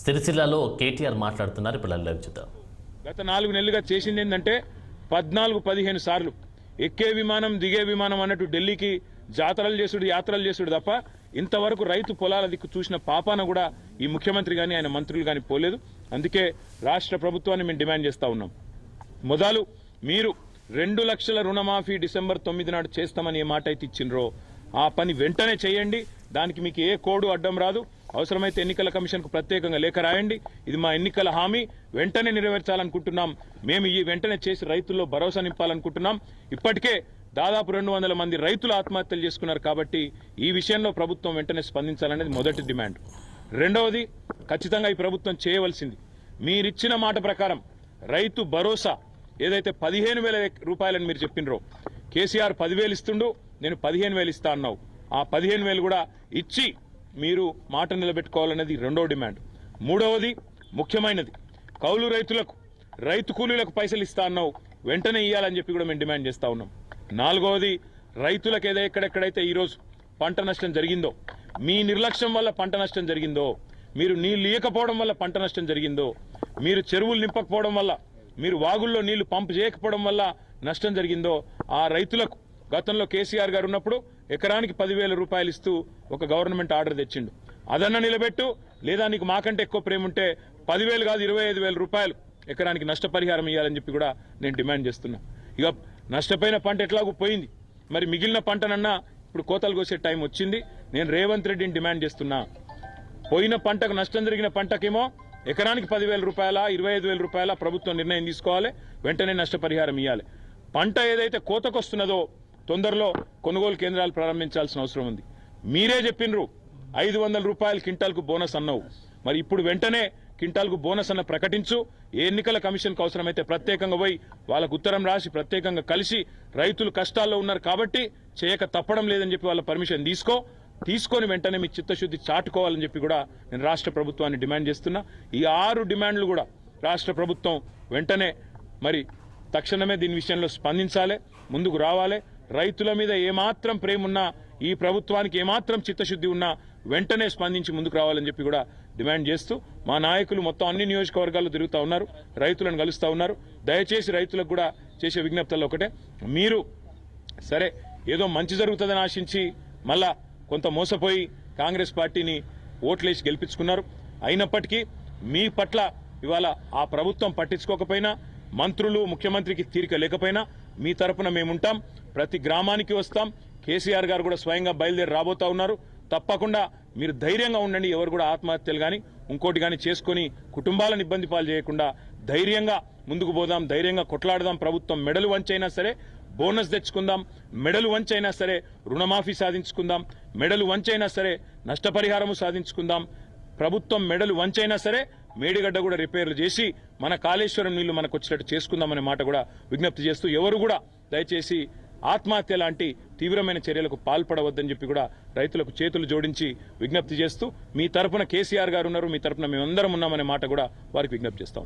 సిరిసిల్లలో కేటీఆర్ మాట్లాడుతున్నారు. ఇప్పుడు లైవ్ చూద్దాం. గత 4 నెలలుగా చేసింది ఏంటంటే 14-15 సార్లు ఎక్కే విమానం దిగే విమానం అన్నట్టు ఢిల్లీకి జాతరలు చేసుడు యాత్రలు చేసుడు తప్ప ఇంతవరకు రైతు పొలాల దిక్కు చూసిన పాపాన కూడా ఈ ముఖ్యమంత్రి కానీ ఆయన మంత్రులు కానీ పోలేదు. అందుకే రాష్ట్ర ప్రభుత్వాన్ని మేము డిమాండ్ చేస్తూ ఉన్నాం. మొదలు మీరు 2 లక్షల రుణమాఫీ డిసెంబర్ 9 నాడు చేస్తామని ఏ మాట అయితే ఇచ్చిండ్రో ఆ పని వెంటనే చేయండి. దానికి మీకు ఏ కోడు అడ్డం రాదు. అవసరమైతే ఎన్నికల కమిషన్కు ప్రత్యేకంగా లేఖ రాయండి. ఇది మా ఎన్నికల హామీ, వెంటనే నెరవేర్చాలనుకుంటున్నాం. మేము ఈ వెంటనే చేసి రైతుల్లో భరోసా నింపాలనుకుంటున్నాం. ఇప్పటికే దాదాపు 200 మంది రైతులు ఆత్మహత్యలు చేసుకున్నారు. కాబట్టి ఈ విషయంలో ప్రభుత్వం వెంటనే స్పందించాలనేది మొదటి డిమాండ్. రెండవది, ఖచ్చితంగా ఈ ప్రభుత్వం చేయవలసింది మీరిచ్చిన మాట ప్రకారం రైతు భరోసా ఏదైతే 15,000 రూపాయలని మీరు చెప్పినరో, కేసీఆర్ 10,000 ఇస్తుండు, నేను 15,000 ఇస్తా అన్నావు. ఆ 15,000 కూడా ఇచ్చి మీరు మాట నిలబెట్టుకోవాలనేది రెండో డిమాండ్. మూడవది ముఖ్యమైనది, కౌలు రైతులకు రైతు కూలీలకు పైసలు ఇస్తా అన్నావు, వెంటనే ఇవ్వాలని చెప్పి కూడా మేము డిమాండ్ చేస్తా ఉన్నాం. నాలుగవది, రైతులకు ఎక్కడెక్కడైతే ఈరోజు పంట నష్టం జరిగిందో, మీ నిర్లక్ష్యం వల్ల పంట నష్టం జరిగిందో, మీరు నీళ్లు ఇవ్వకపోవడం వల్ల పంట నష్టం జరిగిందో, మీరు చెరువులు నింపకపోవడం వల్ల, మీరు వాగుల్లో నీళ్లు పంపు చేయకపోవడం వల్ల నష్టం జరిగిందో, ఆ రైతులకు గతంలో కేసీఆర్ గారు ఉన్నప్పుడు ఎకరానికి 10,000 రూపాయలు ఇస్తూ ఒక గవర్నమెంట్ ఆర్డర్ తెచ్చిండు. అదన్నా నిలబెట్టు, లేదా నీకు మాకంటే ఎక్కువ ప్రేమ ఉంటే 10,000 కాదు 25,000 రూపాయలు ఎకరానికి నష్టపరిహారం ఇవ్వాలని చెప్పి కూడా నేను డిమాండ్ చేస్తున్నా. ఇక నష్టపోయిన పంట ఎట్లాగూ పోయింది, మరి మిగిలిన పంటనన్నా ఇప్పుడు కోతలు కోసే టైం వచ్చింది. నేను రేవంత్ రెడ్డిని డిమాండ్ చేస్తున్నా, పోయిన పంటకు నష్టం జరిగిన పంటకేమో ఎకరానికి 10,000 రూపాయల 25,000 రూపాయల ప్రభుత్వం నిర్ణయం తీసుకోవాలి, వెంటనే నష్టపరిహారం ఇవ్వాలి. పంట ఏదైతే కోతకొస్తున్నదో తొందరలో కొనుగోలు కేంద్రాలు ప్రారంభించాల్సిన అవసరం ఉంది. మీరే చెప్పినరు 500 రూపాయలు క్వింటాల్కు బోనస్ అన్నావు, మరి ఇప్పుడు వెంటనే క్వింటాల్కు బోనస్ అన్న ప్రకటించు. ఏ ఎన్నికల కమిషన్కు అవసరమైతే ప్రత్యేకంగా పోయి వాళ్ళకు ఉత్తరం రాసి ప్రత్యేకంగా కలిసి రైతులు కష్టాల్లో ఉన్నారు కాబట్టి చేయక తప్పడం లేదని చెప్పి వాళ్ళ పర్మిషన్ తీసుకొని వెంటనే మీ చిత్తశుద్ధి చాటుకోవాలని చెప్పి కూడా నేను రాష్ట్ర ప్రభుత్వాన్ని డిమాండ్ చేస్తున్నా. ఈ 6 డిమాండ్లు కూడా రాష్ట్ర ప్రభుత్వం వెంటనే మరి తక్షణమే దీని విషయంలో స్పందించాలి, ముందుకు రావాలి. రైతుల మీద ఏమాత్రం ప్రేమ ఉన్నా, ఈ ప్రభుత్వానికి ఏమాత్రం చిత్తశుద్ధి ఉన్నా వెంటనే స్పందించి ముందుకు రావాలని చెప్పి కూడా డిమాండ్ చేస్తూ మా నాయకులు మొత్తం అన్ని నియోజకవర్గాల్లో తిరుగుతూ ఉన్నారు, రైతులను కలుస్తూ ఉన్నారు. దయచేసి రైతులకు కూడా చేసే విజ్ఞప్తుల్లో ఒకటే, మీరు సరే ఏదో మంచి జరుగుతుందని ఆశించి మళ్ళా కొంత మోసపోయి కాంగ్రెస్ పార్టీని ఓట్లేసి గెలిపించుకున్నారు. అయినప్పటికీ మీ పట్ల ఇవాళ ఆ ప్రభుత్వం పట్టించుకోకపోయినా, మంత్రులు ముఖ్యమంత్రికి తీరిక లేకపోయినా మీ తరపున మేముంటాం, ప్రతి గ్రామానికి వస్తాం. కేసీఆర్ గారు కూడా స్వయంగా బయలుదేరి రాబోతా ఉన్నారు. తప్పకుండా మీరు ధైర్యంగా ఉండండి. ఎవరు కూడా ఆత్మహత్యలు కానీ ఇంకోటి కానీ చేసుకుని కుటుంబాలను ఇబ్బంది పాలు చేయకుండా ధైర్యంగా ముందుకు పోదాం, ధైర్యంగా కొట్లాడదాం. ప్రభుత్వం మెడలు వంచైనా సరే బోనస్ తెచ్చుకుందాం, మెడలు వంచైనా సరే రుణమాఫీ సాధించుకుందాం, మెడలు వంచైనా సరే నష్టపరిహారము సాధించుకుందాం. ప్రభుత్వం మెడలు వంచైనా సరే మేడిగడ్డ కూడా రిపేర్లు చేసి మన కాళేశ్వరం నీళ్లు మనకు వచ్చేటట్టు చేసుకుందామనే మాట కూడా విజ్ఞప్తి చేస్తూ, ఎవరు కూడా దయచేసి ఆత్మహత్య లాంటి తీవ్రమైన చర్యలకు పాల్పడవద్దని చెప్పి కూడా రైతులకు చేతులు జోడించి విజ్ఞప్తి చేస్తూ, మీ తరపున కేసీఆర్ గారు ఉన్నారు, మీ తరపున మేమందరం ఉన్నామనే మాట కూడా వారికి విజ్ఞప్తి చేస్తాం.